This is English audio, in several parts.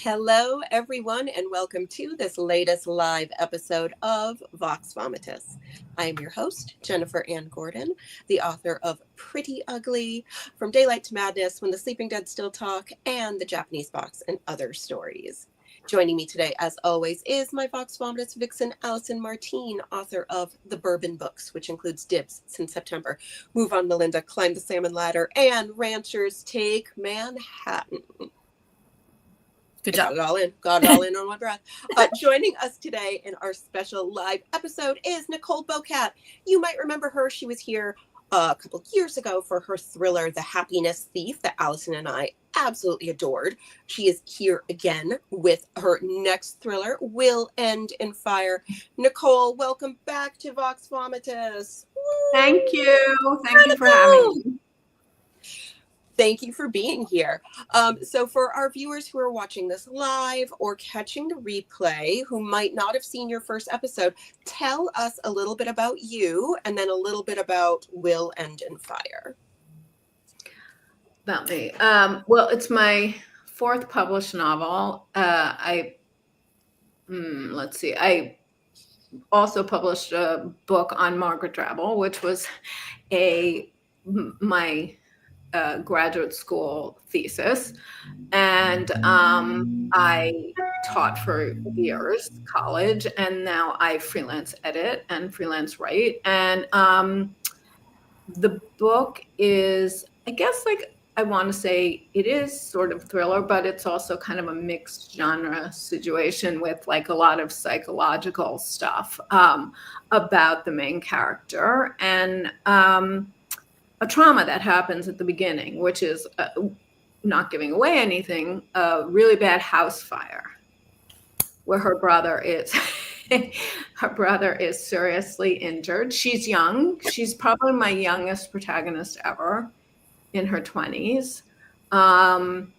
Hello, everyone, and welcome to this latest live episode of Vox Vomitus. I am your host, Jennifer Ann Gordon, the author of Pretty Ugly, From Daylight to Madness, When the Sleeping Dead Still Talk, and The Japanese Box and Other Stories. Joining me today, as always, is my Vox Vomitus vixen, Allison Martine, author of The Bourbon Books, which includes Dibs Since September, Move On Melinda, Climb the Salmon Ladder, and Ranchers Take Manhattan. Good job. Got it all in on one breath. Joining us today in our special live episode is Nicole Bokat. You might remember her. She was here a couple years ago for her thriller, The Happiness Thief, that Allison and I absolutely adored. She is here again with her next thriller, Will End in Fire. Nicole, welcome back to Vox Vomitus. Thank you. Thank you for having me. Thank you for being here. So for our viewers who are watching this live or catching the replay, who might not have seen your first episode, tell us a little bit about you and then a little bit about Will End in Fire. About me. Well, it's my fourth published novel. I also published a book on Margaret Drabble, which was my graduate school thesis, and I taught for years college, and now I freelance edit and freelance write. And the book is, I guess, like, I want to say it is sort of thriller, but it's also kind of a mixed genre situation with like a lot of psychological stuff about the main character, and a trauma that happens at the beginning, which is not giving away anything, a really bad house fire where her brother is seriously injured. She's young. She's probably my youngest protagonist ever, in her 20s. And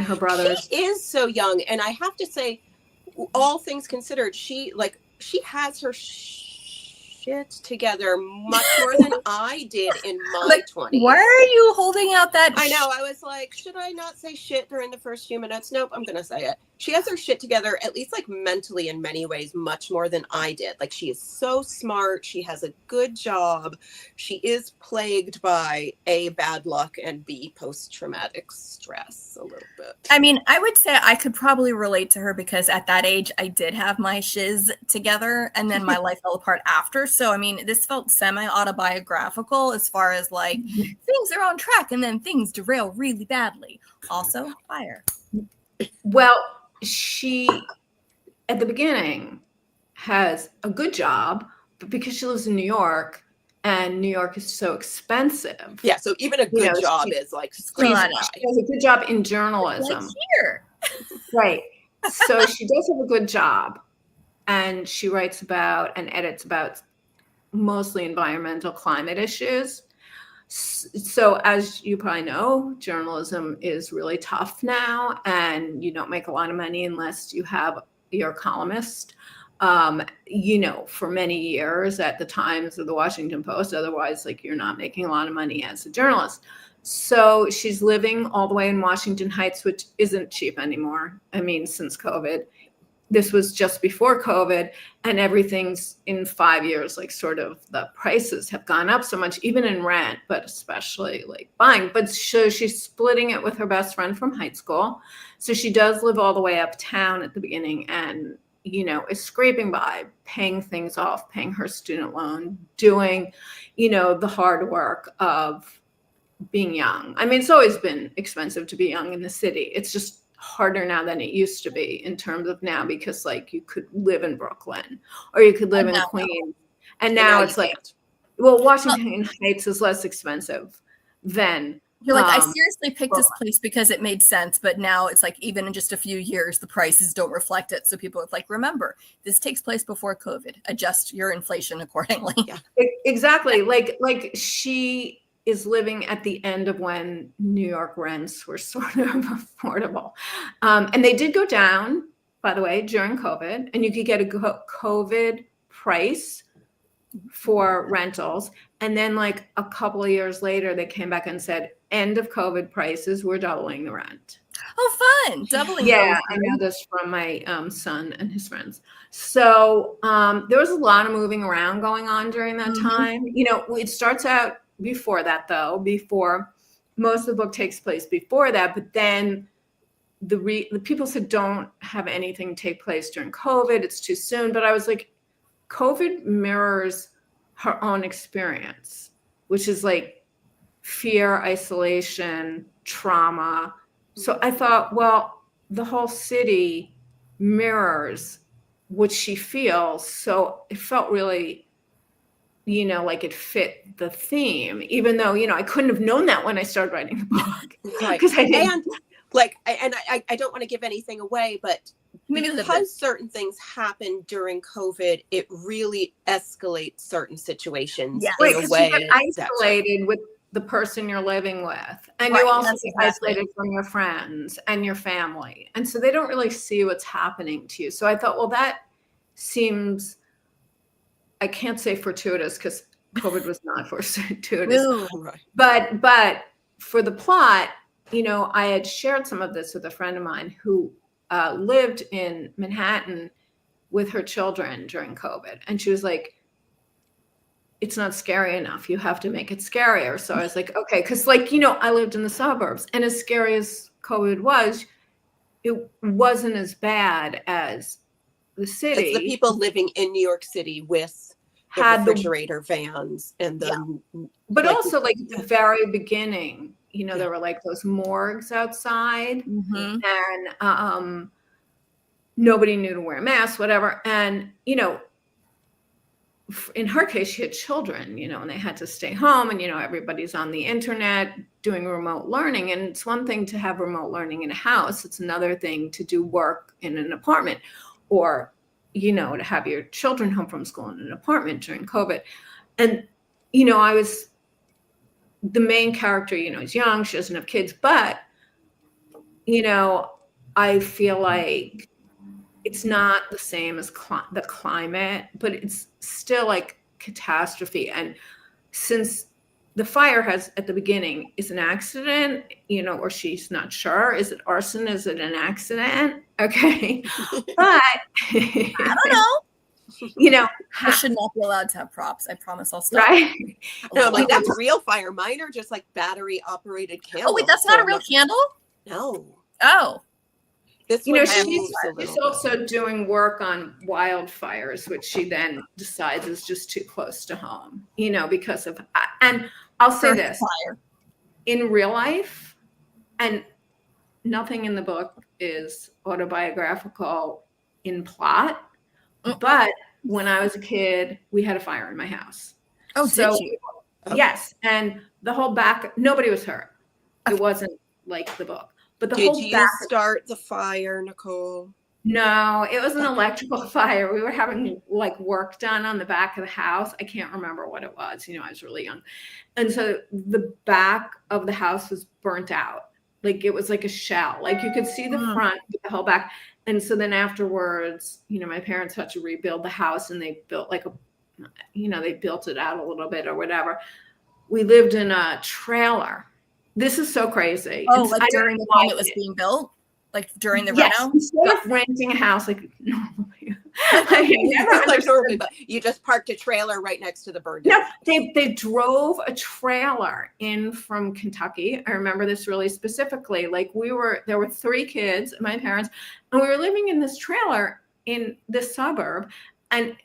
her brother is so young. And I have to say, all things considered, she has her shit together much more than I did in my 20s. Why are you holding out that? I know. I was like, should I not say shit during the first few minutes? Nope, I'm going to say it. She has her shit together, at least like mentally in many ways, much more than I did. Like, she is so smart. She has a good job. She is plagued by A, bad luck, and B, post-traumatic stress a little bit. I mean, I would say I could probably relate to her because at that age, I did have my shiz together and then my life fell apart after. So, I mean, this felt semi-autobiographical as far as like things are on track and then things derail really badly. Also, fire. Well, she, at the beginning, has a good job, but because she lives in New York, and New York is so expensive. Yeah, so even a good job is like she has a good job in journalism. Like here. Right. So she does have a good job, and she writes about and edits about mostly environmental climate issues. So as you probably know, journalism is really tough now, and you don't make a lot of money unless you have your columnist, for many years at the Times or the Washington Post. Otherwise, like, you're not making a lot of money as a journalist. So she's living all the way in Washington Heights, which isn't cheap anymore. I mean, since COVID. This was just before COVID, and everything's in 5 years, like, sort of the prices have gone up so much, even in rent, but especially like buying. But so she's splitting it with her best friend from high school. So she does live all the way uptown at the beginning, and, is scraping by, paying things off, paying her student loan, doing, the hard work of being young. I mean, it's always been expensive to be young in the city. It's just harder now than it used to be in terms of now, because like you could live in Brooklyn or you could live in Queens, and now it's like, well, Washington Heights is less expensive than. You're like, I seriously picked this place because it made sense, but now it's like, even in just a few years, the prices don't reflect it. So people are like, remember, this takes place before COVID. Adjust your inflation accordingly. Yeah, exactly. Like she is living at the end of when New York rents were sort of affordable. And they did go down, by the way, during COVID, and you could get a COVID price for rentals. And then like a couple of years later, they came back and said, end of COVID prices, we're doubling the rent. Oh, fun. Doubling Yeah, those. I know this from my son and his friends. So there was a lot of moving around going on during that time. You know, it starts out before that, though, before most of the book takes place before that. But then the people said don't have anything take place during COVID. It's too soon. But I was like, COVID mirrors her own experience, which is like fear, isolation, trauma. So I thought, well, the whole city mirrors what she feels. So it felt really, you know, like it fit the theme, even though, you know, I couldn't have known that when I started writing the book. Right. Because I didn't. And like, I don't want to give anything away, but because certain things happened during COVID, it really escalates certain situations Right, in a because way. you get isolated with the person you're living with, and Right, you also that's get exactly. isolated from your friends and your family, and so they don't really see what's happening to you. So I thought, well, that seems, I can't say fortuitous because COVID was not fortuitous, No. Right. but for the plot, you know, I had shared some of this with a friend of mine who lived in Manhattan with her children during COVID, and she was like, it's not scary enough. You have to make it scarier. So I was like, okay, because like, you know, I lived in the suburbs, and as scary as COVID was, it wasn't as bad as the city. It's the people living in New York City with the had refrigerator vans and the, but like, also like at the very beginning, you know, there were like those morgues outside, and nobody knew to wear a mask, whatever. And, you know, in her case, she had children, you know, and they had to stay home, and, you know, everybody's on the internet doing remote learning. And it's one thing to have remote learning in a house. It's another thing to do work in an apartment, or, you know, to have your children home from school in an apartment during COVID. And, you know, the main character, you know, is young, she doesn't have kids, but, you know, I feel like it's not the same as the climate, but it's still like catastrophe. And since the fire has at the beginning is an accident, you know, or she's not sure, is it arson? Is it an accident? Okay. But I don't know. You know, I should not be allowed to have props. I promise I'll stop. Right? No, I'm like, that's real fire. Mine are just like battery operated candles. Oh, wait, that's not a real candle? No. Oh. This, you know, she's also doing work on wildfires, which she then decides is just too close to home, you know, because of, and I'll say this, in real life, and nothing in the book is autobiographical in plot, but when I was a kid, we had a fire in my house. Oh, so, did you? Yes. And the whole back, nobody was hurt. It wasn't like the book. But the Did you start the fire, Nicole? No, it was an electrical fire. We were having like work done on the back of the house. I can't remember what it was. You know, I was really young. And so the back of the house was burnt out. Like it was like a shell. Like you could see the front, the whole back. And so then afterwards, you know, my parents had to rebuild the house, and they built like they built it out a little bit or whatever. We lived in a trailer. This is so crazy. Oh, like during the time it was being built? Like during the reno? Instead of renting a house like normally. You just parked a trailer right next to the burn. No, they drove a trailer in from Kentucky. I remember this really specifically. Like there were 3 kids, my parents, and we were living in this trailer in this suburb. And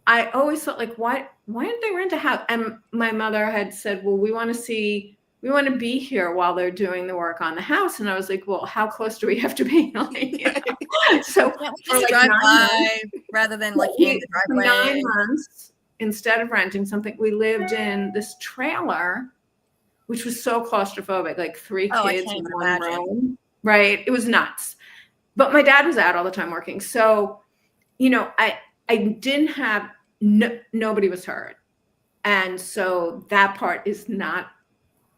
I always thought, like, why didn't they rent a house? And my mother had said, well, we want to be here while they're doing the work on the house. And I was like, well, how close do we have to be? Like, you know? So for like drive by rather than like in the driveway. 9 months, instead of renting something, we lived in this trailer, which was so claustrophobic, like 3 kids in one room. Right. It was nuts. But my dad was out all the time working. So, you know, I didn't have, nobody was hurt. And so that part is not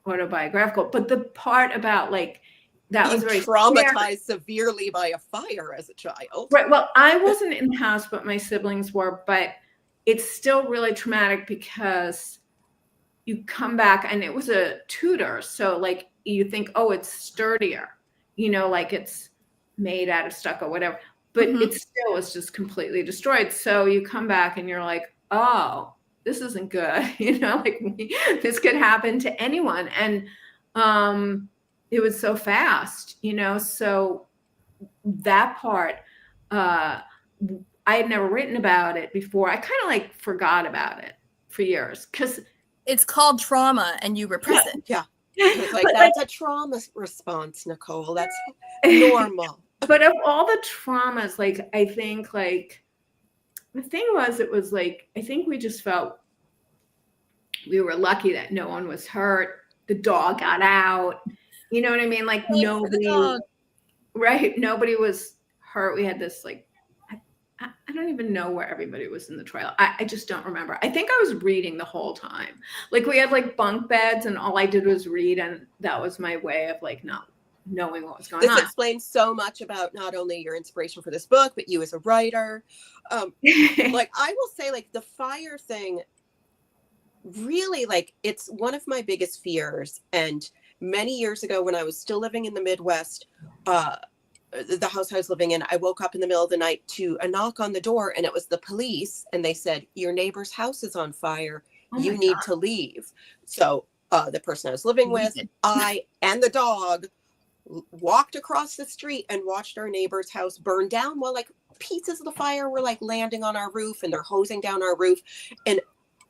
autobiographical, but the part about like that was very traumatized severely by a fire as a child. Right. Well, I wasn't in the house, but my siblings were, but it's still really traumatic because you come back and it was a Tudor. So like you think, oh, it's sturdier. like it's made out of stucco, whatever, but it still was just completely destroyed. So you come back and you're like, oh, this isn't good. Like this could happen to anyone. And it was so fast, so that part, I had never written about it before. I kind of like forgot about it for years because it's called trauma and you repress it. Yeah. It's like, that's a trauma response, Nicole. That's normal. But of all the traumas, like, I think like the thing was, it was like, I think we just felt we were lucky that no one was hurt. The dog got out. You know what I mean? Like nobody was hurt. We had this like, I don't even know where everybody was in the trailer. I just don't remember. I think I was reading the whole time. Like we had like bunk beds and all I did was read. And that was my way of like not knowing what was going on. This explains so much about not only your inspiration for this book, but you as a writer. Like I will say like the fire thing really, like, it's one of my biggest fears. And many years ago when I was still living in the Midwest, the house I was living in, I woke up in the middle of the night to a knock on the door, and it was the police. And they said, your neighbor's house is on fire. You need to leave. So the person I was living with, I and the dog walked across the street and watched our neighbor's house burn down while like pieces of the fire were like landing on our roof and they're hosing down our roof. And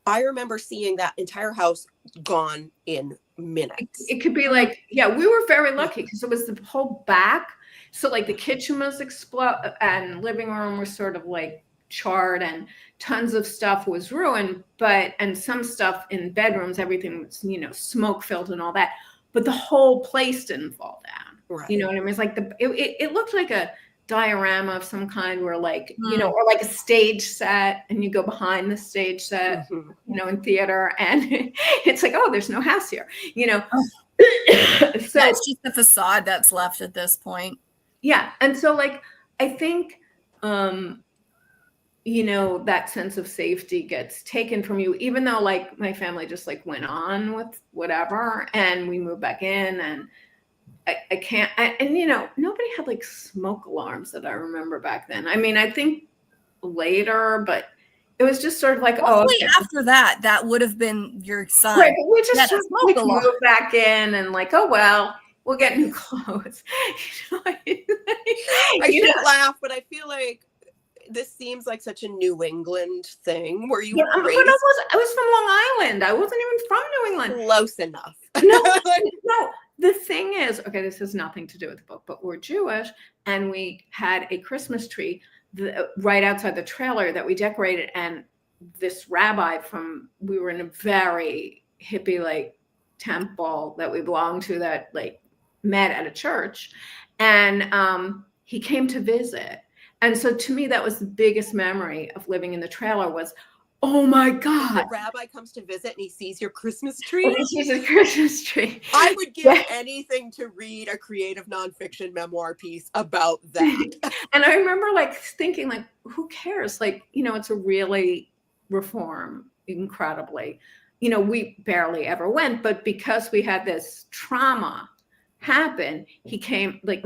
I remember seeing that entire house gone in minutes. It could be like, yeah, we were very lucky because it was the whole back. So like the kitchen was exploded and living room was sort of like charred and tons of stuff was ruined, and some stuff in bedrooms, everything was, smoke filled and all that, but the whole place didn't fall down. Right. You know what I mean? It's like it looked like a diorama of some kind where like, or like a stage set and you go behind the stage set, in theater and it's like, oh, there's no house here, So it's just the facade that's left at this point. Yeah. And so like, I think, that sense of safety gets taken from you, even though like my family just like went on with whatever and we moved back in and I can't, nobody had like smoke alarms that I remember back then. I mean, I think later, but it was just sort of like, after that would have been your son. Right, but we just sort of like moved back in and like, oh, well, we'll get new clothes. I shouldn't laugh, but I feel like this seems like such a New England thing where you I was from Long Island. I wasn't even from New England. Close enough. No. The thing is, okay, this has nothing to do with the book, but we're Jewish and we had a Christmas tree right outside the trailer that we decorated. And this rabbi we were in a very hippie like temple that we belonged to that like met at a church. And he came to visit. And so to me, that was the biggest memory of living in the trailer was, oh my God. The rabbi comes to visit and he sees your Christmas tree. He sees a Christmas tree. I would give anything to read a creative nonfiction memoir piece about that. And I remember like thinking like, who cares? Like, it's a really reform incredibly. We barely ever went, but because we had this trauma happen, he came to check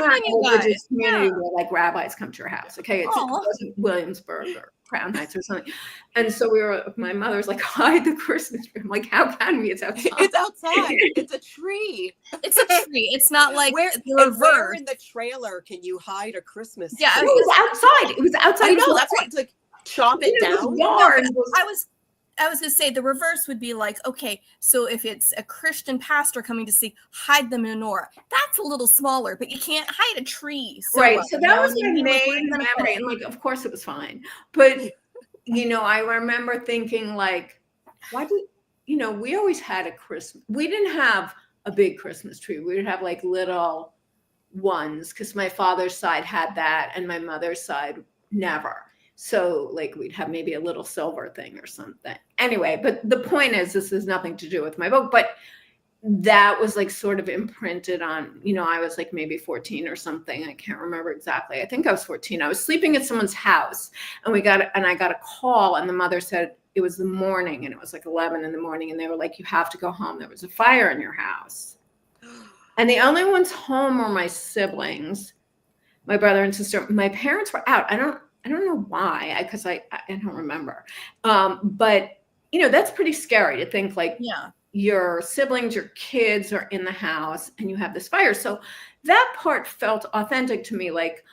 on you guys. Community where like rabbis come to your house. Okay. It wasn't Williamsburg or Crown Heights or something. And so my mother's like, hide the Christmas tree. I'm like, how can we? It's outside. It's outside. It's a tree. It's a tree. It's not like where in the trailer can you hide a Christmas tree? Yeah, it was outside. It was outside. I know, that's why it's like chop it down. I was going to say the reverse would be like, okay, so if it's a Christian pastor coming to see, hide the menorah. That's a little smaller, but you can't hide a tree. Right. So that was my main memory. And like, of course it was fine. But, I remember thinking like, why do, we always had a Christmas. We didn't have a big Christmas tree. We would have like little ones because my father's side had that and my mother's side never. So like we'd have maybe a little silver thing or something. Anyway, but the point is this has nothing to do with my book, but that was like sort of imprinted on, I was like maybe 14 or something. I can't remember exactly. I think I was 14. I was sleeping at someone's house and I got a call and the mother said it was the morning and it was like 11 in the morning and they were like, you have to go home. There was a fire in your house. And the only ones home were my siblings, my brother and sister. My parents were out. I don't know why, because I don't remember. But that's pretty scary to think like your siblings, your kids are in the house and you have this fire. So that part felt authentic to me. Like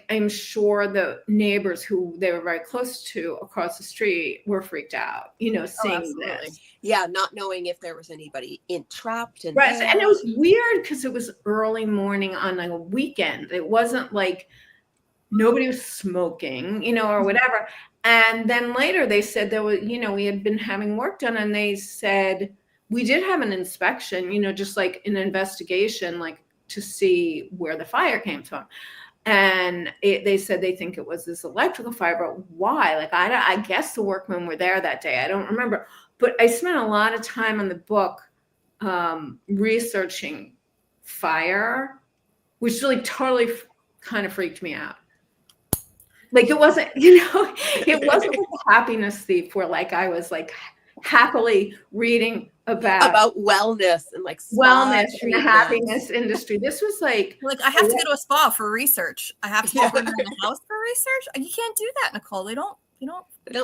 I'm sure the neighbors who they were very close to across the street were freaked out, seeing this. Yeah, not knowing if there was anybody trapped in right. there. And it was weird because it was early morning on a weekend. It wasn't like nobody was smoking, or whatever. And then later they said there was, we had been having work done, and they said we did have an inspection, just like an investigation, like to see where the fire came from. And they said they think it was this electrical fire, but why? Like, I guess the workmen were there that day. I don't remember. But I spent a lot of time on the book researching fire, which really totally kind of freaked me out. Like, it wasn't, it wasn't like a happiness thief where like I was like happily reading about wellness and like wellness in the happiness industry. This was like I have to go to a spa for research. I have to go in the house for research. You can't do that, Nicole. They don't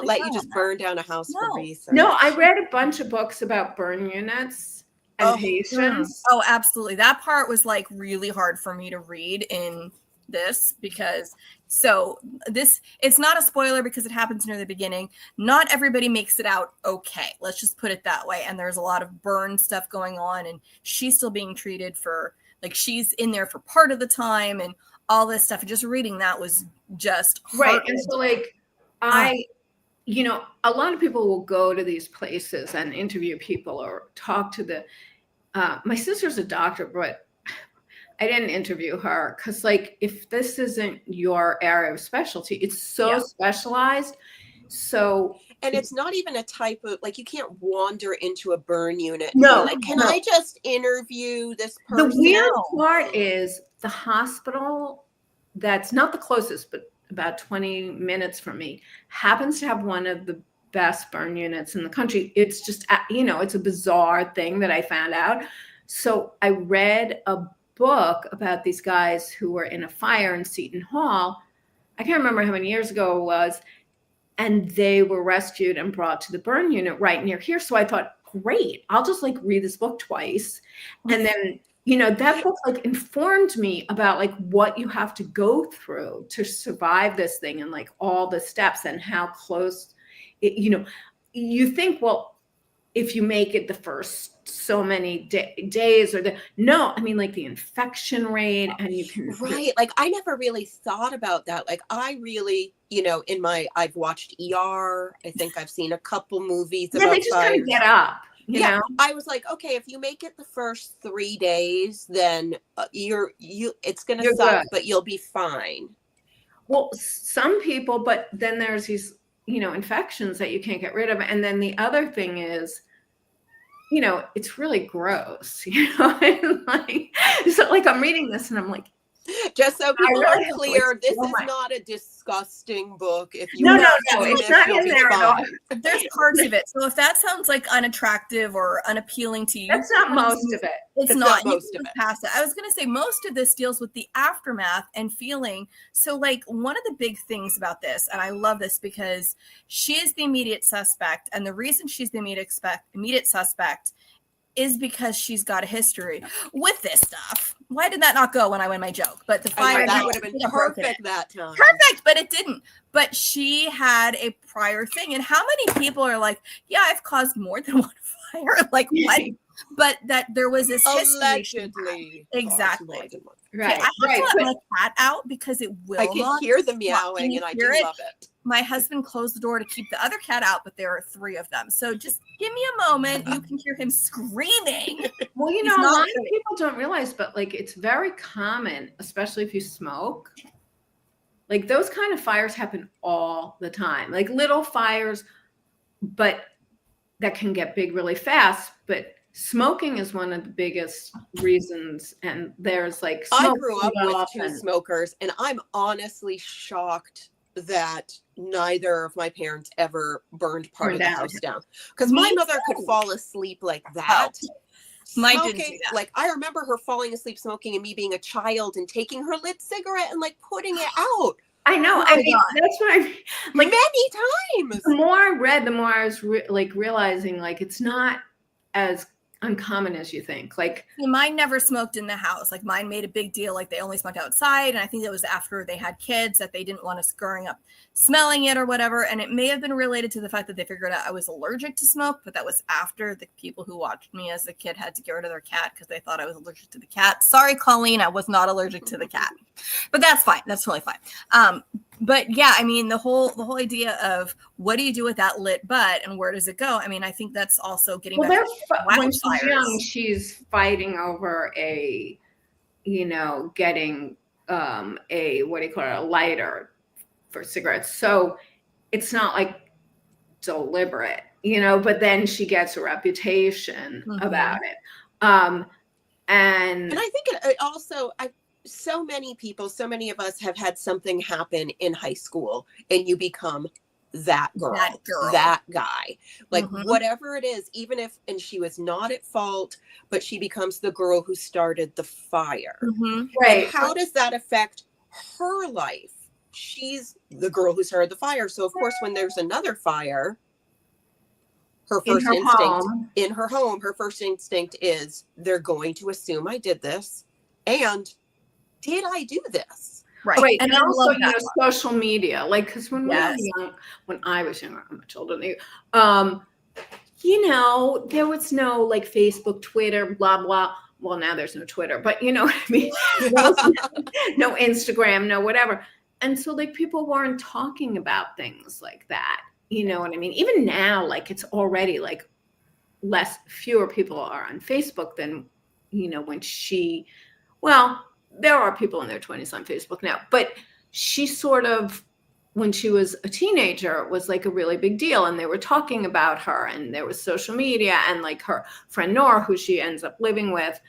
let you just burn down a house for research. No, I read a bunch of books about burn units and patients. Oh, absolutely. That part was like really hard for me to read in this because it's not a spoiler because it happens near the beginning. Not everybody makes it out okay. Let's just put it that way. And there's a lot of burn stuff going on, and she's still being treated for like she's in there for part of the time and all this stuff. And just reading that was just right. And so like a lot of people will go to these places and interview people or talk to my sister's a doctor, but I didn't interview her because like if this isn't your area of specialty, it's so specialized. So and it's not even a type of like you can't wander into a burn unit. No, like can I just interview this person? The weird part is the hospital that's not the closest, but about 20 minutes from me happens to have one of the best burn units in the country. It's just it's a bizarre thing that I found out. So I read a book about these guys who were in a fire in Seton Hall. I can't remember how many years ago it was. And they were rescued and brought to the burn unit right near here. So I thought, great, I'll just like read this book twice. And then, that book like informed me about like what you have to go through to survive this thing and like all the steps and how close you think, well, if you make it the first so many days or like the infection rate and you can like I never really thought about that. Like I really I've watched ER. I think I've seen a couple movies about they just kind of get up you know I was like, okay, if you make it the first 3 days then it's gonna suck good. But you'll be fine. Well, some people, but then there's these infections that you can't get rid of. And then the other thing is it's really gross, so like I'm reading this and I'm like, just so people are clear, this is not a disgusting book. If you no, it's not in there at all. There's parts of it. So if that sounds like unattractive or unappealing to you, that's not most of it. It's not most of it. Pass it. I was going to say most of this deals with the aftermath and feeling. So like one of the big things about this, and I love this because she is the immediate suspect, and the reason she's the immediate suspect is because she's got a history with this stuff. Why did that not go when I went my joke? But the fire that would have been perfect that time. Perfect, but it didn't. But she had a prior thing. And how many people are like, yeah, I've caused more than one fire? Like what? But that there was this allegedly. Exactly. Right. Okay, I have to let my cat out because it will. I can hear the meowing and I do love it. My husband closed the door to keep the other cat out, but there are 3 of them. So just give me a moment. You can hear him screaming. Well, a lot of people don't realize, but like it's very common, especially if you smoke. Like those kind of fires happen all the time. Like little fires, but that can get big really fast. But smoking is one of the biggest reasons. And there's like I grew up with 2 smokers, and I'm honestly shocked that neither of my parents ever burned part of the house down, because my mother could fall asleep like that. Mine didn't do smoking. that. Like, I remember her falling asleep smoking and me being a child and taking her lit cigarette and like putting it out. I know. Oh I my mean, God. that's what I mean. Like, many times. the more I read, the more I was realizing like it's not as uncommon as you think. Like, mine never smoked in the house. Like, mine made a big deal. Like, they only smoked outside. And I think it was after they had kids that they didn't want us growing up smelling it or whatever. And it may have been related to the fact that they figured out I was allergic to smoke, but that was after the people who watched me as a kid had to get rid of their cat because they thought I was allergic to the cat. Sorry, Colleen, I was not allergic to the cat, but that's fine. That's totally fine. But yeah, I mean, the whole idea of what do you do with that lit butt and where does it go? I mean, I think that's also getting back to when she's young, she's fighting over a, getting a, what do you call it, a lighter for cigarettes. So it's not like deliberate, but then she gets a reputation about it. And I think it also, so many people, so many of us have had something happen in high school and you become that girl, that guy, like whatever it is, even if, and she was not at fault, but she becomes the girl who started the fire. Right. And how does that affect her life? She's the girl who started the fire. So of course, when there's another fire, her first instinct in her home, her first instinct is they're going to assume I did this. And did I do this? Right. And also, social media, like, because when we were young, when I was younger, I'm much older than you, there was no like Facebook, Twitter, blah, blah. Well, now there's no Twitter, but you know what I mean? No Instagram, no whatever. And so like people weren't talking about things like that. You know what I mean? Even now, like it's already like fewer people are on Facebook than, when there are people in their 20s on Facebook now, but she sort of, when she was a teenager, was like a really big deal. And they were talking about her and there was social media and like her friend Nora, who she ends up living with,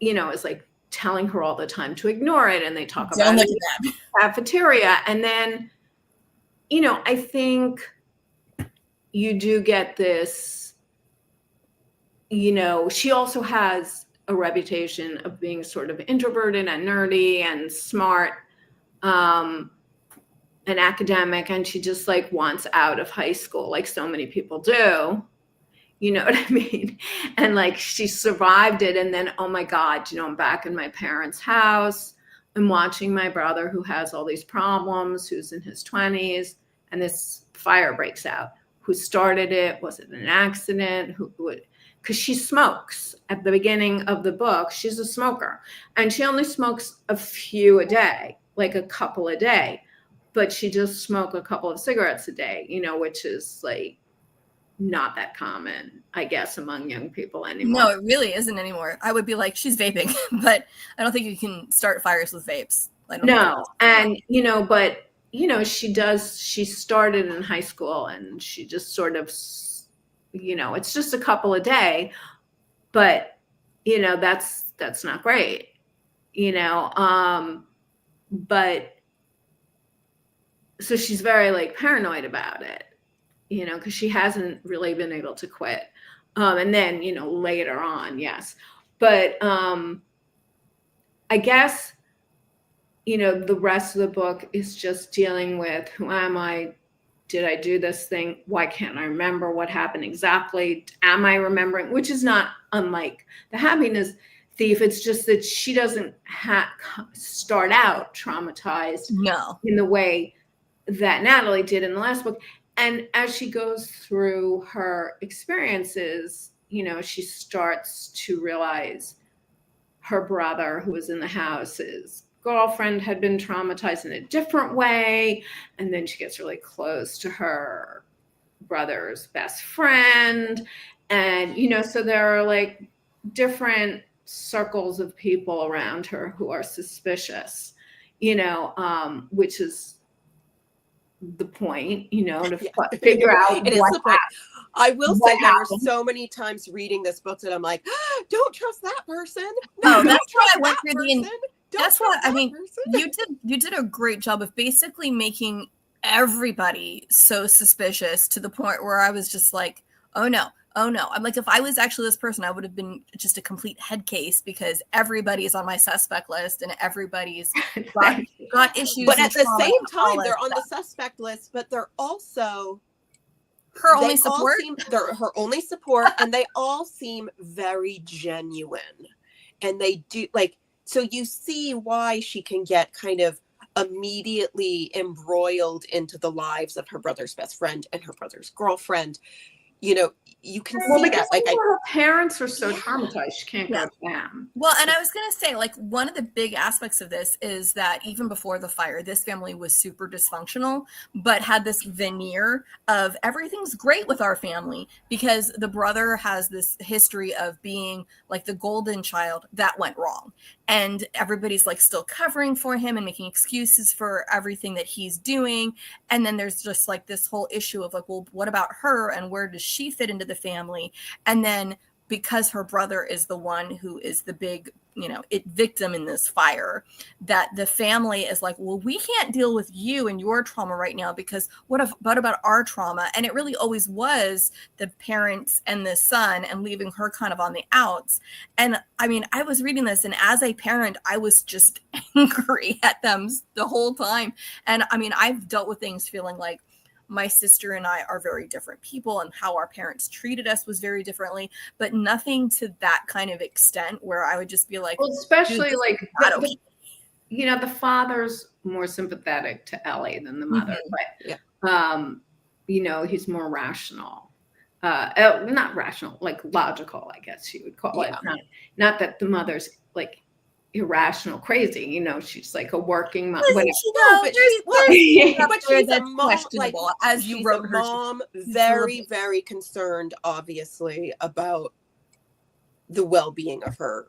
is like telling her all the time to ignore it. And they talk about it in the cafeteria. And then, I think you do get this, she also has a reputation of being sort of introverted and nerdy and smart, and academic. And she just like wants out of high school, like so many people do. You know what I mean? And like she survived it. And then, oh my God, I'm back in my parents' house. I'm watching my brother who has all these problems, who's in his 20s, and this fire breaks out. Who started it? Was it an accident? Because she smokes at the beginning of the book. She's a smoker and she only smokes a few a day, like a couple a day, but she just smoked a couple of cigarettes a day, which is like not that common, I guess, among young people anymore. No, it really isn't anymore. I would be like, she's vaping, but I don't think you can start fires with vapes. No. And, but, she started in high school and she just sort of, it's just a couple a day, but, that's not great, but so she's very like paranoid about it, because she hasn't really been able to quit. And then, later on, yes. But I guess, the rest of the book is just dealing with who am I? Did I do this thing? Why can't I remember what happened exactly? Am I remembering? Which is not unlike The Happiness Thief. It's just that she doesn't start out traumatized in the way that Natalie did in the last book. And as she goes through her experiences, she starts to realize her brother who was in the house, his girlfriend had been traumatized in a different way. And then she gets really close to her brother's best friend. And, so there are like different circles of people around her who are suspicious, which is the point, to figure out it is the point. I will say there are so many times reading this book that I'm like, don't trust that person. No, that's why I went through that's what I mean. You did a great job of basically making everybody so suspicious to the point where I was just like, oh no, Oh no. I'm like, if I was actually this person, I would have been just a complete head case because everybody's on my suspect list and everybody's got issues. But at the trauma same time, all they're that on the stuff. suspect list, but they're also Her only support. They're her only support, and they all seem very genuine. And they do, like, so you see why she can get kind of immediately embroiled into the lives of her brother's best friend and her brother's girlfriend. You know, you can see that. Like, her parents are so traumatized, she can't go to them. Well, and I was going to say, like, one of the big aspects of this is that even before the fire, this family was super dysfunctional, but had this veneer of everything's great with our family because the brother has this history of being like the golden child that went wrong. And everybody's like still covering for him and making excuses for everything that he's doing. And then there's just like this whole issue of like, well, what about her and where does she fit into the family? And then because her brother is the one who is the big, victim in this fire, that the family is like, well, we can't deal with you and your trauma right now because what about our trauma? And it really always was the parents and the son and leaving her kind of on the outs. And I mean, I was reading this and as a parent, I was just angry at them the whole time. And I mean, I've dealt with things feeling like, my sister and I are very different people and how our parents treated us was very differently, but nothing to that kind of extent where I would just be like, well, especially like, the father's more sympathetic to Ellie than the mother, but, he's more rational, not rational, like logical, I guess you would call it. Not that the mother's like irrational crazy, she's like a working mom. But she's a mom, questionable, like, as you wrote her. Mom, very, very concerned, obviously, about the well-being of her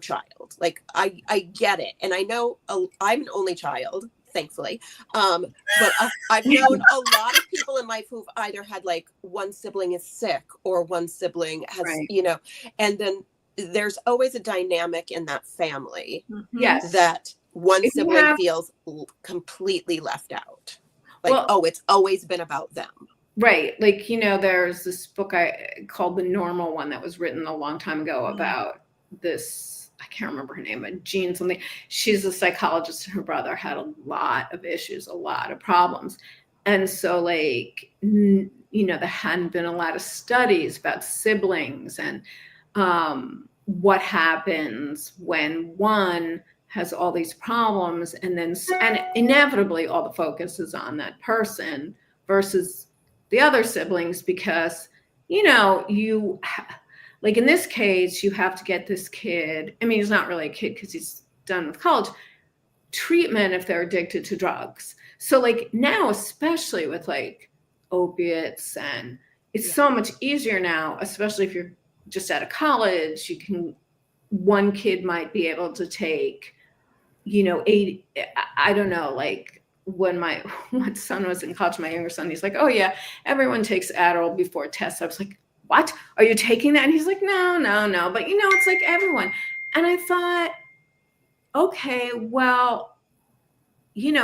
child. Like, I get it, and I know I'm an only child, thankfully, but I've known a lot of people in life who've either had like one sibling is sick or one sibling has, and then there's always a dynamic in that family that one sibling feels completely left out. Like, it's always been about them. Right. Like, there's this book called The Normal One that was written a long time ago about this, I can't remember her name, but Jean something. She's a psychologist and her brother had a lot of issues, a lot of problems. And so like, there hadn't been a lot of studies about siblings and, what happens when one has all these problems and inevitably all the focus is on that person versus the other siblings because, you like in this case, you have to get this kid. I mean, he's not really a kid because he's done with college treatment if they're addicted to drugs. So like now, especially with like opiates and it's so much easier now, especially if you're just out of college, one kid might be able to take, 8, I don't know, like when my son was in college, my younger son, he's like, oh yeah, everyone takes Adderall before tests. I was like, what? Are you taking that? And he's like, no. But it's like everyone. And I thought, okay, well,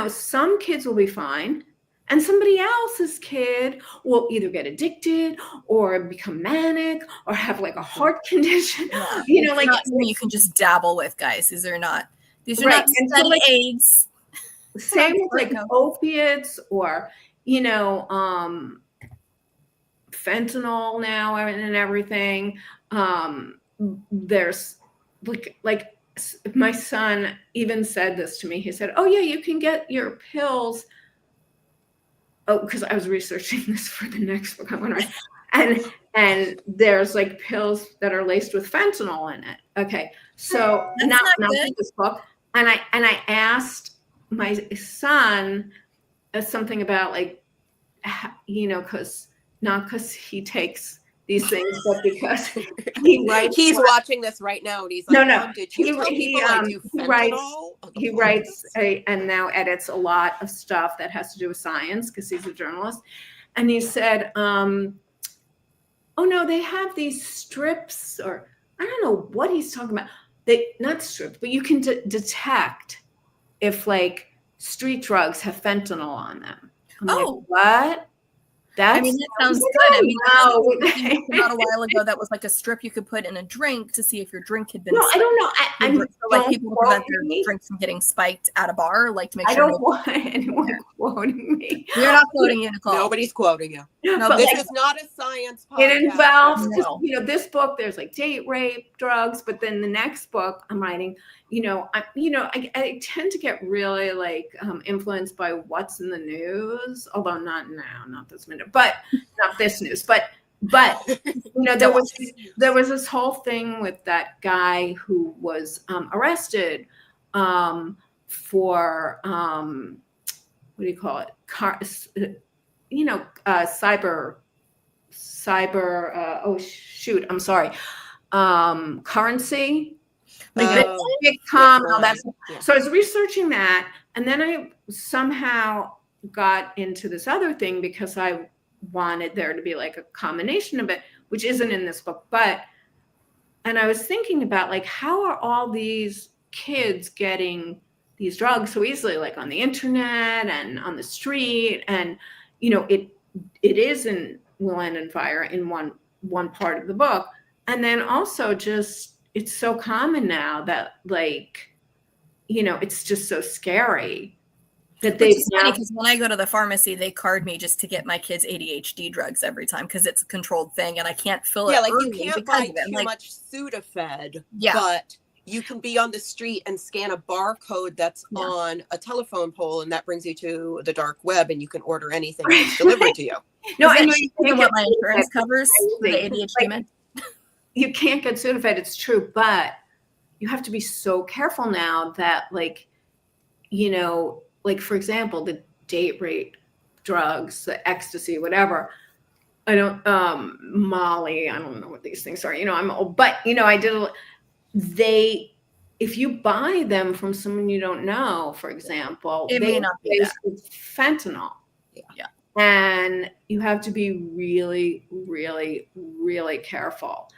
some kids will be fine. And somebody else's kid will either get addicted or become manic or have like a heart condition. Like not something you can just dabble with, guys. These are not study aids. Same with like opiates or fentanyl now and everything. There's like my son even said this to me. He said, "Oh yeah, you can get your pills." Oh, because I was researching this for the next book I want to write. And there's like pills that are laced with fentanyl in it. Okay. So not this book. And I asked my son something about like, because he takes these things, but because he writes. He's watching this right now, and he's like, "No, did you tell people I do fentanyl?" He writes and now edits a lot of stuff that has to do with science because he's a journalist. And he said, "Oh no, they have these strips, or I don't know what he's talking about. They not strips, but you can detect if like street drugs have fentanyl on them." I'm like, what? That's, I mean, that sounds good. I mean, no. came out a while ago that was like a strip you could put in a drink to see if your drink had been No, I don't know. I'm so, like people to prevent their drinks from getting spiked at a bar, like to make sure. I don't want anyone quoting me. We're not quoting you, Nicole. Nobody's quoting you. No, but this is not a science podcast. It involves, this book, there's like date rape, drugs, but then the next book I'm writing, I tend to get really like influenced by what's in the news, although not now, not this minute, but not this news, but there was this whole thing with that guy who was arrested for what do you call it? Currency. Like Bitcoin, all that stuff. Yeah. So I was researching that, and then I somehow got into this other thing because I wanted there to be like a combination of it, which isn't in this book, and I was thinking about like, how are all these kids getting these drugs so easily, like on the internet and on the street, and it is in Will End in Fire in one part of the book, and then also just it's so common now that like it's just so scary that they. It's funny because when I go to the pharmacy, they card me just to get my kids' ADHD drugs every time because it's a controlled thing and I can't fill it. Yeah, like you can't buy too much Sudafed, but you can be on the street and scan a barcode that's on a telephone pole, and that brings you to the dark web, and you can order anything that's delivered to you. No, I know what my insurance covers the ADHD med. You can't get Sudafed, it's true, but you have to be so careful now that like for example, the date rape drugs, the ecstasy, whatever. I don't Molly, I don't know what these things are. I'm old, but I did if you buy them from someone you don't know, for example, it may not be with fentanyl. Yeah. And you have to be really, really, really careful.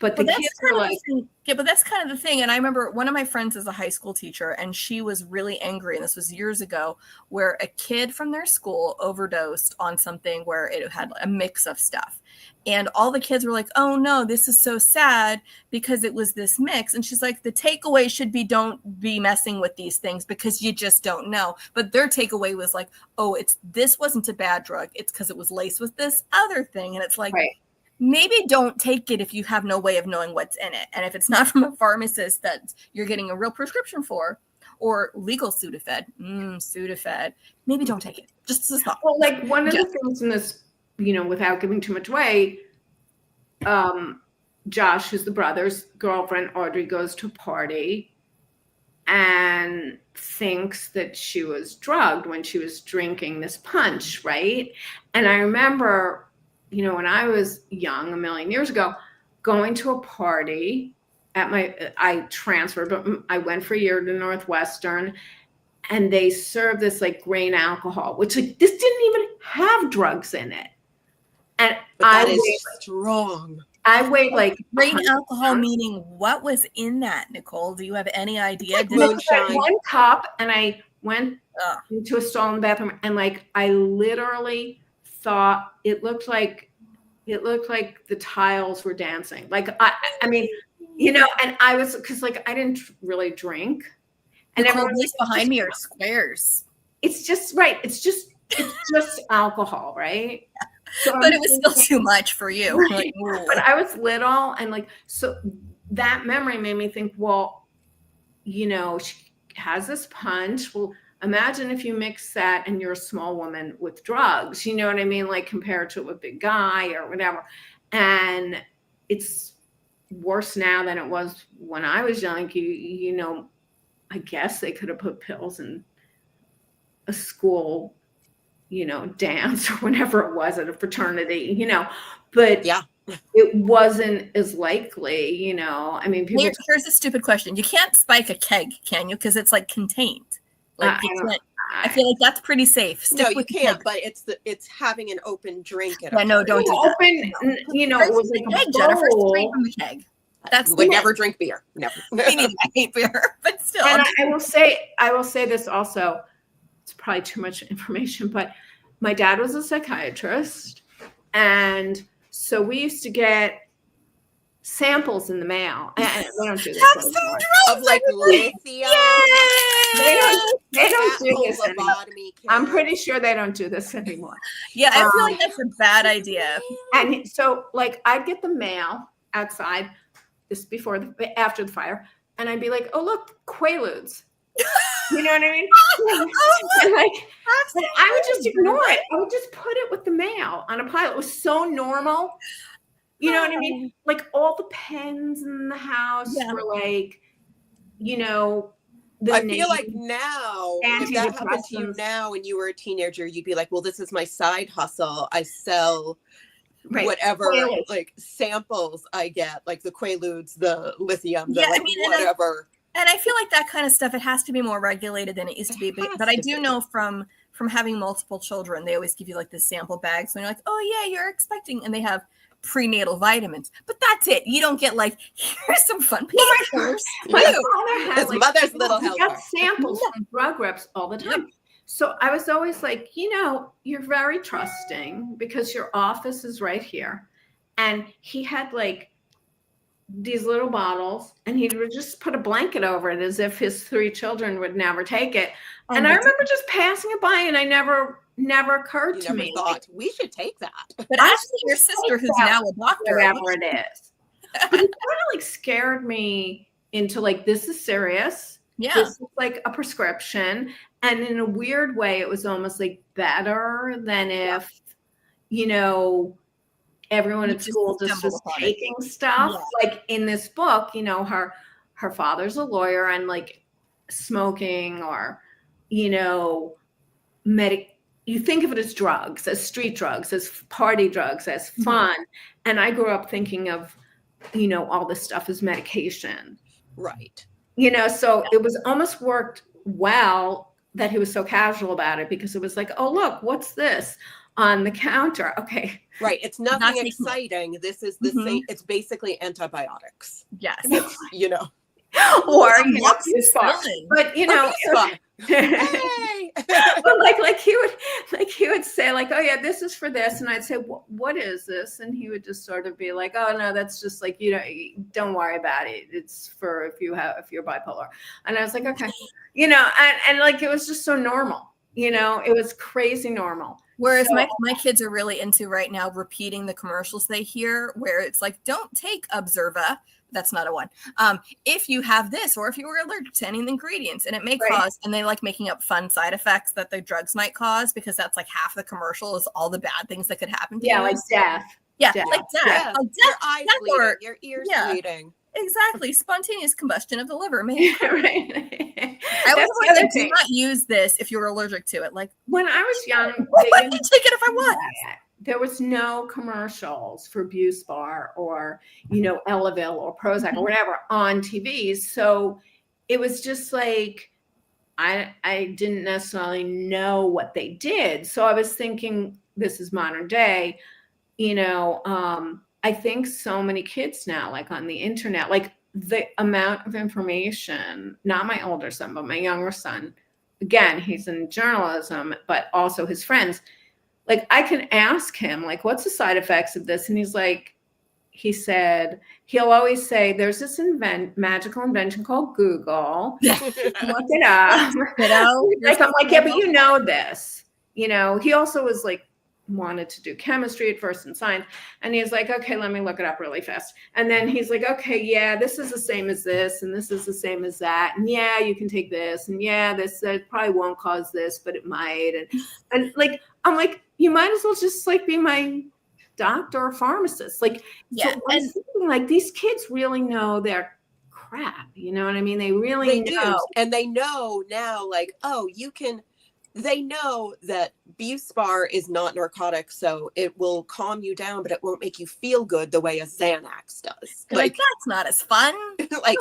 But the kids are like, but that's kind of the thing. And I remember one of my friends is a high school teacher, and she was really angry. And this was years ago, where a kid from their school overdosed on something where it had a mix of stuff. And all the kids were like, oh no, this is so sad because it was this mix. And she's like, the takeaway should be don't be messing with these things because you just don't know. But their takeaway was like, oh, this wasn't a bad drug. It's because it was laced with this other thing. And it's like, right. Maybe don't take it if you have no way of knowing what's in it. And if it's not from a pharmacist that you're getting a real prescription for, or legal Sudafed, maybe don't take it. Just as a thought. Well, like one of the things in this, without giving too much away, Josh, who's the brother's girlfriend, Audrey, goes to a party and thinks that she was drugged when she was drinking this punch, right? And I remember, when I was young, a million years ago, going to a party I transferred, but I went for a year to Northwestern, and they served this like grain alcohol, which like this didn't even have drugs in it. And that is strong. I weighed like grain alcohol, meaning what was in that, Nicole? Do you have any idea? Moonshine. One cup, and I went into a stall in the bathroom, and like I literally thought it looked like the tiles were dancing. Like I mean, and I was because like I didn't really drink, and everyone behind me are squares. It's just right. It's just alcohol, right? So but it was still too much for you. Right. But I was little, and like so that memory made me think. Well, she has this punch. Well, imagine if you mix that and you're a small woman with drugs, you know what I mean? Like compared to a big guy or whatever. And it's worse now than it was when I was young. I guess they could have put pills in a school, dance or whatever it was at a fraternity, but yeah. It wasn't as likely, I mean, people. Here's a stupid question. You can't spike a keg, can you? Because it's like contained. Like I feel like that's pretty safe. No, you can't. But it's having an open drink at a no, don't do that. Open. It was like a keg, Jennifer, straight from the keg. That's would never drink beer. Never. I hate beer, but still. And I will say this also. It's probably too much information, but my dad was a psychiatrist, And so we used to get samples in the mail. And they don't do this That's so anymore. Of like lithium. They don't do this anymore. Lobotomy kits. I'm pretty sure they don't do this anymore. Yeah, I feel like that's a bad idea. And so like I'd get the mail outside, this after the fire, and I'd be like, oh look, Quaaludes. You know what I mean? And like, I would just ignore it. I would just put it with the mail on a pile. It was so normal. You know what I mean? Like all the pens in the house were like, you know, I feel like now, if that happened to you now when you were a teenager, you'd be like, well, this is my side hustle. I sell whatever like samples I get, like the Quaaludes, the lithium, the whatever. And I feel like that kind of stuff, it has to be more regulated than it used to be. But I do know from having multiple children, they always give you like the sample bags when you're like, oh yeah, you're expecting, and they have prenatal vitamins, but that's it. You don't get like, here's some fun pictures. My father had like, mother's little helper. Got samples from drug reps all the time. So I was always like, you know, you're very trusting because your office is right here. And he had like these little bottles, and he would just put a blanket over it as if his 3 children would never take it. And I remember just passing it by, and I never occurred to me. Thought we should take that. But actually, your sister, who's now a doctor, whatever it is, but it kind of like scared me into like, this is serious. Yeah, this is like a prescription, and in a weird way, it was almost like better than if, you know, everyone at school just was taking stuff. Yeah. Like in this book, you know, her father's a lawyer, and like smoking or, you know, you think of it as drugs, as street drugs, as party drugs, as fun. Mm-hmm. And I grew up thinking of, you know, all this stuff as medication. Right. You know, so it was almost worked well that he was so casual about it, because it was like, oh, look, what's this on the counter? Okay. Right. It's nothing exciting. This is the same. It's basically antibiotics. Yes. It's, you know. Or, you know, but you know, but like he would say like, oh yeah, this is for this, and I'd say, what is this? And he would just sort of be like, oh no, that's just like, you know, don't worry about it. It's for if you're bipolar. And I was like, okay, you know, and like it was just so normal, you know, it was crazy normal. Whereas my kids are really into right now repeating the commercials they hear, where it's like, don't take Observa. That's not a one. If you have this, or if you were allergic to any of the ingredients, and it may cause, and they like making up fun side effects that the drugs might cause, because that's like half the commercial is all the bad things that could happen to you. Yeah, like death. Yeah, like death. Yeah. Like your eyes bleeding, your ears bleeding. Exactly. Spontaneous combustion of the liver. Maybe. Right. I was like, do not use this if you're allergic to it. Like when I was young, I can take it if I want. There was no commercials for Buspar or, you know, Elavil or Prozac or whatever on TVs. So it was just like, I didn't necessarily know what they did. So I was thinking, this is modern day, you know, I think so many kids now, like on the internet, like the amount of information, not my older son, but my younger son, again, he's in journalism, but also his friends. Like I can ask him, like, what's the side effects of this? And he's like, he'll always say, there's this magical invention called Google. Look it up. Like, I'm like, yeah, but you know this. You know, he also was like, wanted to do chemistry at first and science. And he's like, okay, let me look it up really fast. And then he's like, okay, yeah, this is the same as this. And this is the same as that. And yeah, you can take this. And yeah, this probably won't cause this, but it might. And like, I'm like, you might as well just like be my doctor or pharmacist. Like, yeah. So I'm thinking like these kids really know their crap. You know what I mean? They really know. Do. And they know now, like, oh, they know that Buspar is not narcotic, so it will calm you down, but it won't make you feel good the way a Xanax does. Like that's not as fun. Like,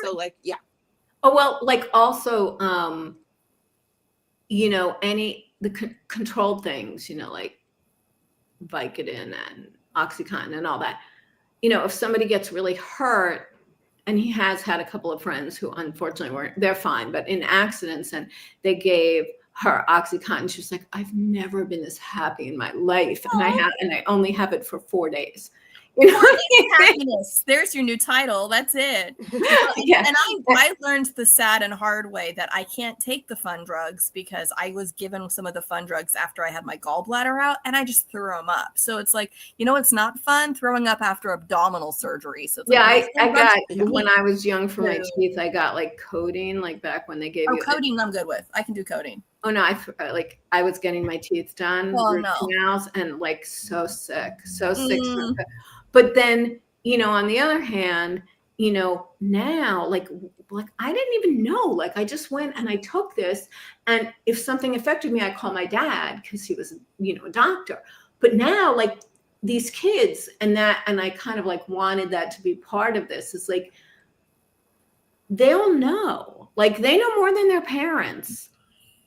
so like, yeah. Oh, well, like also, you know, controlled things, you know, like Vicodin and Oxycontin and all that. You know, if somebody gets really hurt, and he has had a couple of friends who unfortunately they're fine, but in accidents, and they gave her OxyContin. She was like, I've never been this happy in my life. And I only have it for 4 days. You know? Happiness. There's your new title. That's it. Yeah. And I learned the sad and hard way that I can't take the fun drugs because I was given some of the fun drugs after I had my gallbladder out and I just threw them up. So it's like, it's not fun throwing up after abdominal surgery. So it's I got, when I was young for my teeth, I got like codeine, like back when they gave you. Codeine I'm good with. I can do codeine. Oh no, I was getting my teeth done, root canals, and like so sick. But then, on the other hand, now like I didn't even know, like I just went and I took this, and if something affected me, I called my dad because he was, a doctor. But now like these kids and I kind of like wanted that to be part of this. It's like, they'll know, like they know more than their parents.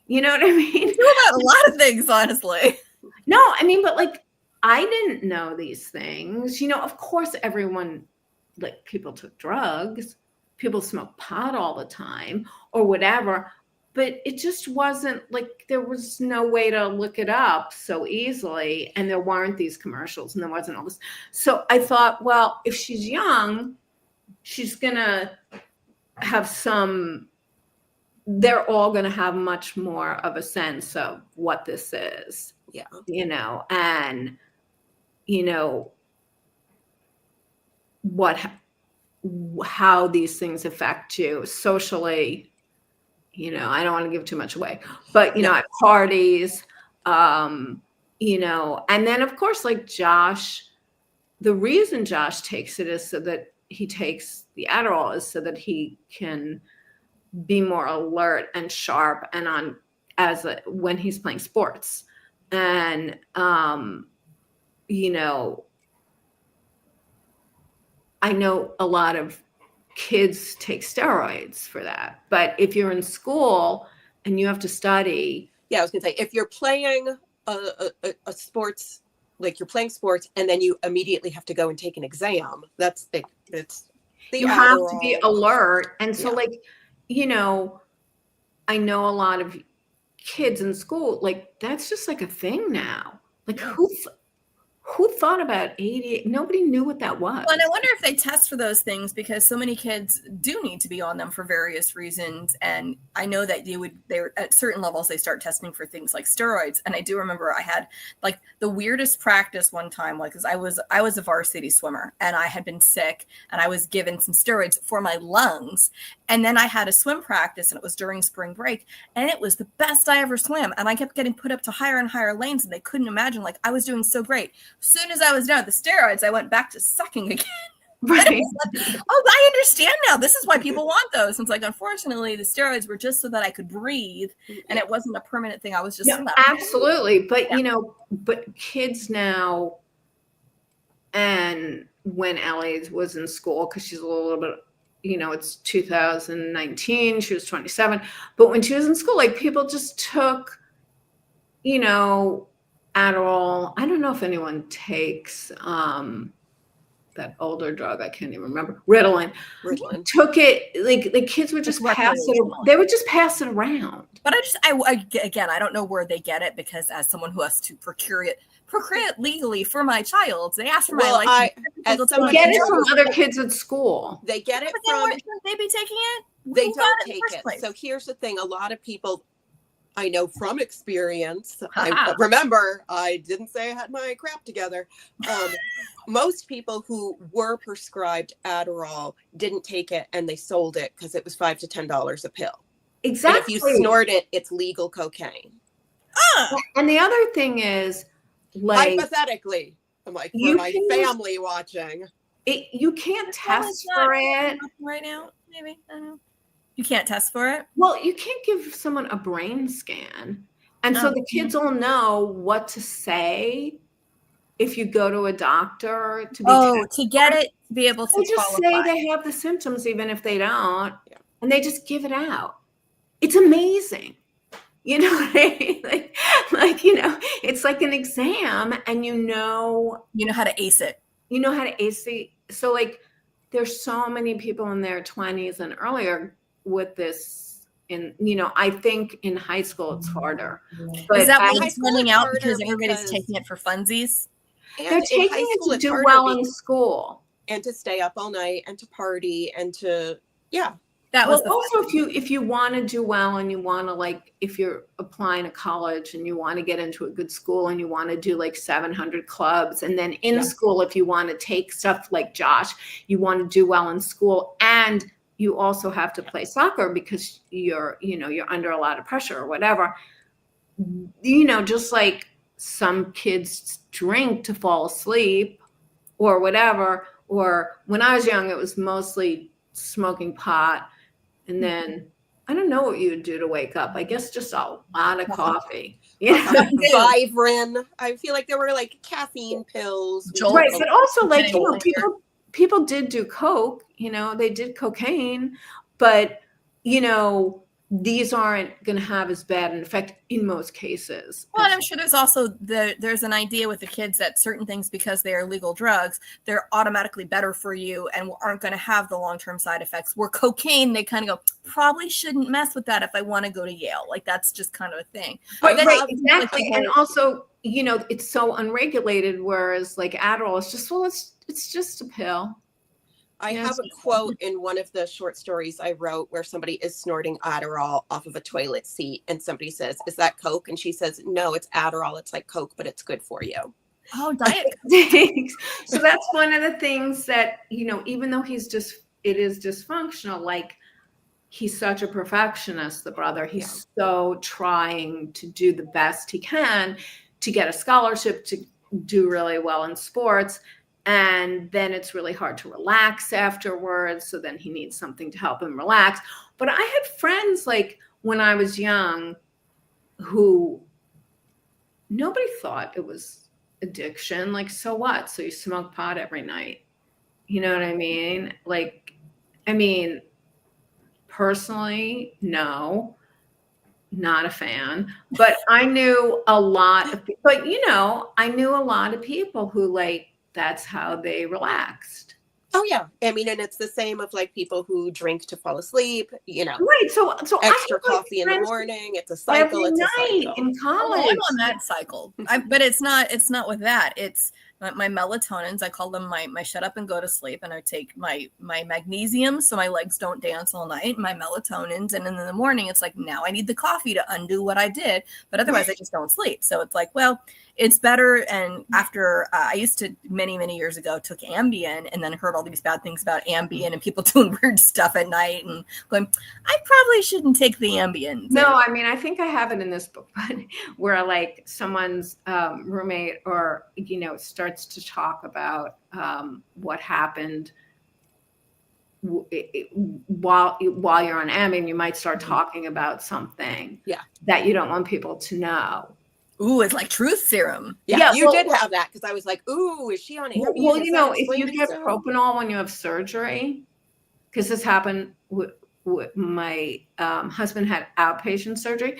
You know what I mean? I do about a lot of things, honestly. No, I mean, but like, I didn't know these things. Of course, everyone, like people took drugs, people smoked pot all the time or whatever, but it just wasn't like, there was no way to look it up so easily. And there weren't these commercials and there wasn't all this. So I thought, well, if she's young, she's going to have they're all going to have much more of a sense of what this is. Yeah. And, how these things affect you socially. I don't want to give too much away, but, at parties, and then of course, like Josh, the reason Josh takes it is so that he takes the Adderall is so that he can be more alert and sharp and on when he's playing sports. And, I know a lot of kids take steroids for that, but if you're in school and you have to study. Yeah, I was gonna say, if you're playing a sports, like you're playing sports and then you immediately have to go and take an exam, it's you have to be alert. And so like, I know a lot of kids in school, like that's just like a thing now. Like who thought about ADHD? Nobody knew what that was. Well, and I wonder if they test for those things because so many kids do need to be on them for various reasons. And I know that they're at certain levels, they start testing for things like steroids. And I do remember I had like the weirdest practice one time, like, cause I was a varsity swimmer and I had been sick and I was given some steroids for my lungs. And then I had a swim practice and it was during spring break and it was the best I ever swam. And I kept getting put up to higher and higher lanes and they couldn't imagine, like I was doing so great. As soon as I was done with the steroids, I went back to sucking again. Right. Like, I understand now. This is why people want those. And it's like, unfortunately, the steroids were just so that I could breathe and it wasn't a permanent thing. I was just absolutely. But, but kids now, and when Ellie was in school, because she's a little bit, it's 2019, she was 27. But when she was in school, like people just took, Adderall. I don't know if anyone takes that older drug. I can't even remember. Ritalin. Took it. Like the kids would just pass it. They would just pass it around. But I don't know where they get it because as someone who has to procure it legally for my child, they ask for my license. They get it from other kids at school. They get it from. They be taking it. They don't take it. So here's the thing: a lot of people. I know from experience, remember, I didn't say I had my crap together. Most people who were prescribed Adderall didn't take it and they sold it because it was $5 to $10 a pill. Exactly. And if you snort it, it's legal cocaine. And the other thing is, like, hypothetically, I'm like, for my family watching. You can't test for it. Right now, maybe. I don't know. You can't test for it? Well, you can't give someone a brain scan. And so the kids all know what to say if you go to a doctor to get it, to be able to they just say they have the symptoms even if they don't. Yeah. And they just give it out. It's amazing. You know what I mean? Like, it's like an exam and you know how to ace it. You know how to ace it. So like there's so many people in their 20s and earlier with this I think in high school it's harder. But Is that high what's school running it's out harder because everybody's because- taking it for funsies? And they're in taking high school, it to it's do harder well in school. and to stay up all night and to party and to, That was Well, also if you want to do well and you want to, like, if you're applying to college and you want to get into a good school and you want to do like 700 clubs, and then in school, if you want to take stuff like Josh, you want to do well in school, and you also have to play soccer because you're under a lot of pressure or whatever. Just like some kids drink to fall asleep or whatever, or when I was young, it was mostly smoking pot. And then I don't know what you would do to wake up. I guess just a lot of coffee. Vibrant. I feel like there were like caffeine pills. Right. But also, like, people did do coke, they did cocaine, but these aren't going to have as bad an effect in most cases. Well, and I'm sure there's also there's an idea with the kids that certain things, because they are legal drugs, they're automatically better for you and aren't going to have the long-term side effects. Where cocaine, they kind of go, probably shouldn't mess with that if I want to go to Yale. Like, that's just kind of a thing. Right, exactly. And also, it's so unregulated, whereas like Adderall is just, it's just a pill. I have a quote in one of the short stories I wrote where somebody is snorting Adderall off of a toilet seat, and somebody says, "Is that Coke?" And she says, "No, it's Adderall. It's like Coke, but it's good for you." Oh, diet. So that's one of the things that, even though it is dysfunctional, like, he's such a perfectionist, the brother. He's so trying to do the best he can to get a scholarship, to do really well in sports. And then it's really hard to relax afterwards. So then he needs something to help him relax. But I had friends, like, when I was young, who nobody thought it was addiction. Like, so what? So you smoke pot every night. You know what I mean? Like, personally, no, not a fan. But I knew a lot of people, I knew a lot of people who, like, that's how they relaxed. Oh yeah. And it's the same of like people who drink to fall asleep, Right. So extra coffee in the morning. It's a cycle. It's a cycle. In college. I'm on that cycle. But it's not with that. It's my melatonins. I call them my shut up and go to sleep. And I take my magnesium so my legs don't dance all night, my melatonins. And then in the morning, it's like, now I need the coffee to undo what I did. But otherwise, I just don't sleep. So it's like, well, it's better. And after I used to many, many years ago, took Ambien and then heard all these bad things about Ambien and people doing weird stuff at night and going, I probably shouldn't take the Ambien. No, I think I have it in this book, but where like someone's roommate or, starts to talk about what happened while you're on Ambien, you might start talking about something that you don't want people to know. Ooh, it's like truth serum. Yeah, you did have that because I was like, ooh, is she on Ambien? Well, if you get propanol when you have surgery, because this happened with my husband had outpatient surgery,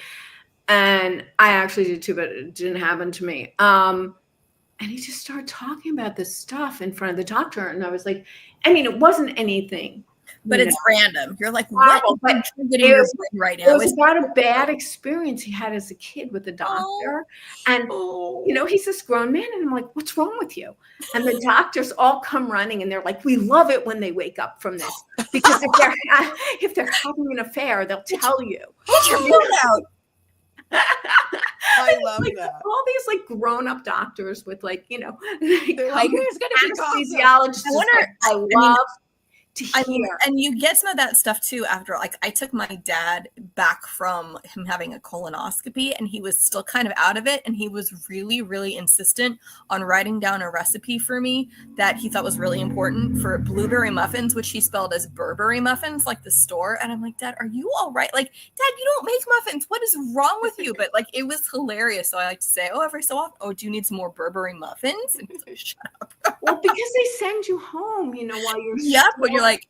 and I actually did too, but it didn't happen to me. And he just started talking about this stuff in front of the doctor, and I was like, it wasn't anything. But it's random. You're like, what? But it was right now. It was about a bad experience he had as a kid with the doctor. And, he's this grown man. And I'm like, what's wrong with you? And the doctors all come running and they're like, we love it when they wake up from this. Because if they're having an affair, they'll tell you. Get your foot out. I love that. All these like grown-up doctors with like, they're like, who's going to be anesthesiologists. I love to hear. And you get some of that stuff too after, like, I took my dad back from him having a colonoscopy and he was still kind of out of it. And he was really, really insistent on writing down a recipe for me that he thought was really important for blueberry muffins, which he spelled as Burberry muffins, like the store. And I'm like, Dad, are you all right? Like, Dad, you don't make muffins. What is wrong with you? But like, it was hilarious. So I like to say, every so often, do you need some more Burberry muffins? And he's like, shut up. Well, because they send you home, while you're when you're like,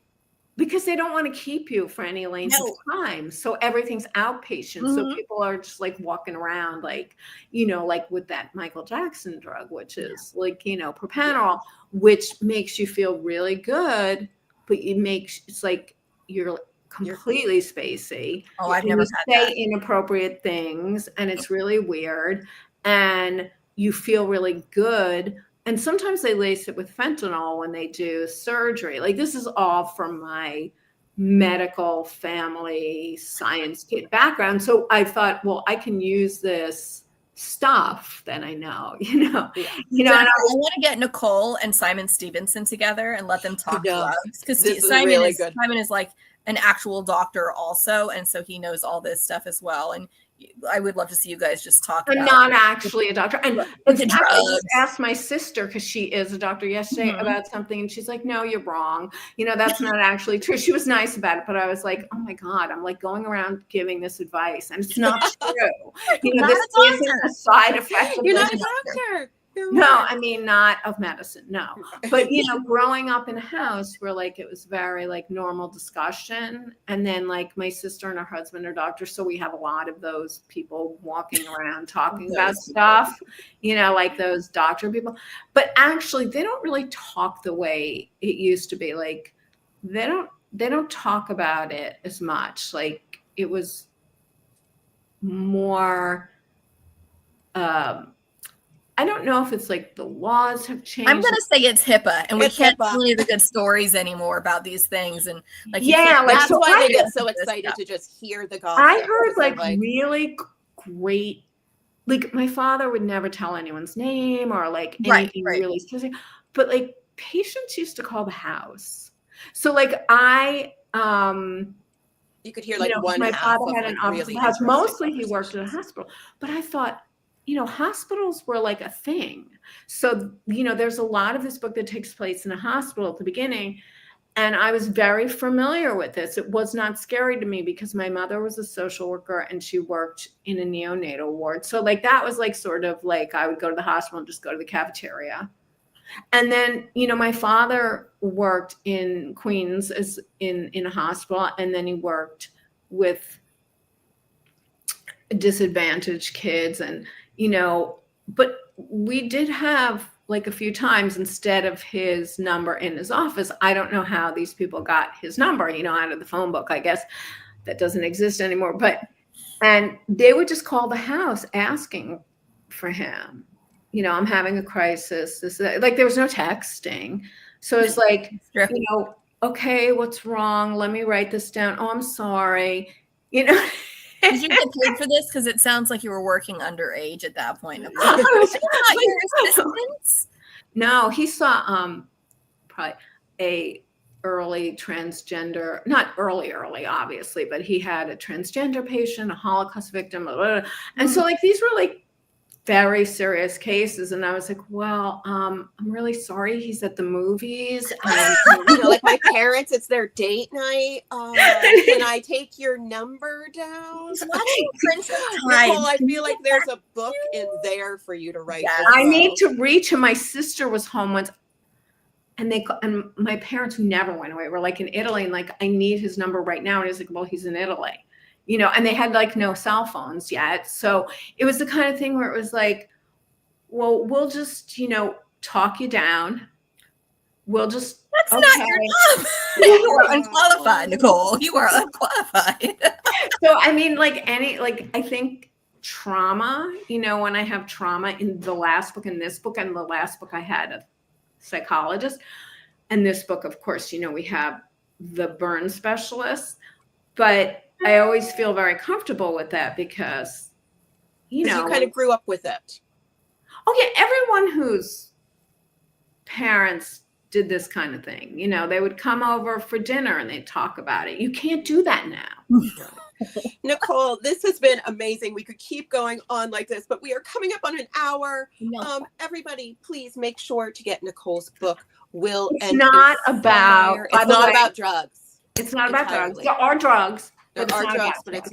because they don't want to keep you for any length of time. So everything's outpatient. Mm-hmm. So people are just like walking around like, like with that Michael Jackson drug, which is like, propanol, which makes you feel really good, but it's like you're completely spacey. Oh, I've and never you had say that. inappropriate things, and it's really weird, and you feel really good. And sometimes they lace it with fentanyl when they do surgery. Like, this is all from my medical family science background. So I thought, well, I can use this stuff that I know, Jennifer, and I want to get Nicole and Simon Stevenson together and let them talk drugs, because Simon is like an actual doctor also, and so he knows all this stuff as well. And I would love to see you guys just talk. I'm not actually a doctor. And I just asked my sister, because she is a doctor, yesterday about something, and she's like, no, you're wrong. That's not actually true. She was nice about it, but I was like, oh my God, I'm like going around giving this advice, and it's not true. This isn't a side effect of You're not a doctor. No, I mean, not of medicine, no. But, growing up in a house where, like, it was very, like, normal discussion. And then, like, my sister and her husband are doctors, so we have a lot of those people walking around talking about stuff, like those doctor people. But actually, they don't really talk the way it used to be. Like, they don't talk about it as much. Like, it was more, I don't know if it's like the laws have changed. I'm going to say it's HIPAA, and we can't tell any of the good stories anymore about these things. And like, that's why they get so excited to just hear the gossip. I heard like really great, like my father would never tell anyone's name or like anything really specific, but like patients used to call the house. So like you could hear like one my half father had an office in the house. Mostly he worked at a hospital, but I thought, hospitals were like a thing. So, there's a lot of this book that takes place in a hospital at the beginning. And I was very familiar with this. It was not scary to me because my mother was a social worker and she worked in a neonatal ward. So like, that was like, sort of like, I would go to the hospital and just go to the cafeteria. And then, my father worked in Queens as in a hospital. And then he worked with disadvantaged kids and, but we did have like a few times instead of his number in his office. I don't know how these people got his number, out of the phone book. I guess that doesn't exist anymore. And they would just call the house asking for him. I'm having a crisis. Like there was no texting. So it's like, okay, what's wrong? Let me write this down. Oh, I'm sorry. Did you get paid for this? Because it sounds like you were working underage at that point. No, he saw probably a early transgender, not early, obviously, but he had a transgender patient, a Holocaust victim, and so like these were like very serious cases. And I was like, well, I'm really sorry. He's at the movies. And, like my parents, it's their date night. Can I take your number down? Nicole, I feel like there's a book in there for you to write. Yes. I need to reach him. My sister was home once. And my parents, who never went away, were like in Italy. And like, I need his number right now. And he's like, well, he's in Italy. And they had like no cell phones yet. So it was the kind of thing where it was like, well, we'll just, talk you down. We'll just. That's not your job. You are unqualified, Nicole. You are unqualified. So, I mean, I think trauma, when I have trauma in the last book and this book, and the last book I had a psychologist. And this book, of course, we have the burn specialist. But I always feel very comfortable with that because, you kind of grew up with it. Oh, yeah. Everyone whose parents did this kind of thing, they would come over for dinner and they'd talk about it. You can't do that now. Nicole, this has been amazing. We could keep going on like this, but we are coming up on an hour. No. Everybody, please make sure to get Nicole's book, It's not about drugs. It's not about drugs. There are drugs. There are drugs, but it's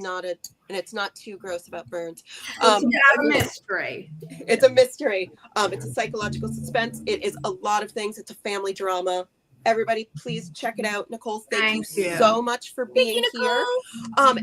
not too gross about burns. It's a mystery. It's a mystery. It's a psychological suspense. It is a lot of things. It's a family drama. Everybody, please check it out. Nicole, thank you so much for being here.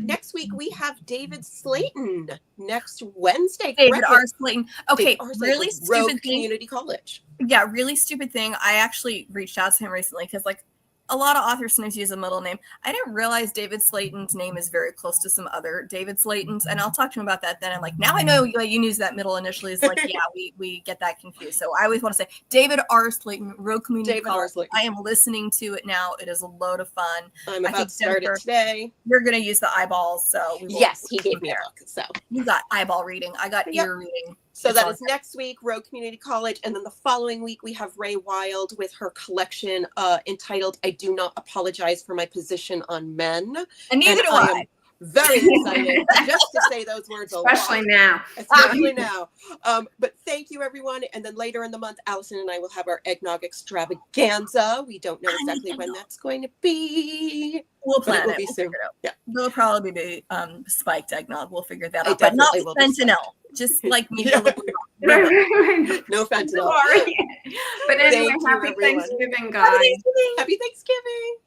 Next week, we have David Slayton next Wednesday. David R. Slayton. Okay, really stupid Rogue thing. Community College. Yeah, really stupid thing. I actually reached out to him recently because, like, a lot of authors sometimes use a middle name. I didn't realize David Slayton's name is very close to some other David Slaytons, and I'll talk to him about that then. I'm like, now I know you use that middle initially. It's like, yeah, we get that confused. So I always want to say David R. Slayton, Rogue Community College. I am listening to it now. It is a load of fun. I'm about to start it today. You're going to use the eyeballs, so yes, he gave me a book. So you got eyeball reading. I got ear reading. So that is next week, Rogue Community College. And then the following week, we have Ray Wild with her collection entitled I Do Not Apologize for My Position on Men. And neither do I. Very excited just to say those words especially now. But thank you, everyone. And then later in the month, Allison and I will have our eggnog extravaganza. We don't know exactly when that's going to be. We'll plan it. Will be soon. Yeah, it'll probably be spiked eggnog. We'll figure that out. But not with fentanyl. Just like me. No fentanyl. But anyway, happy Thanksgiving, guys. Happy Thanksgiving.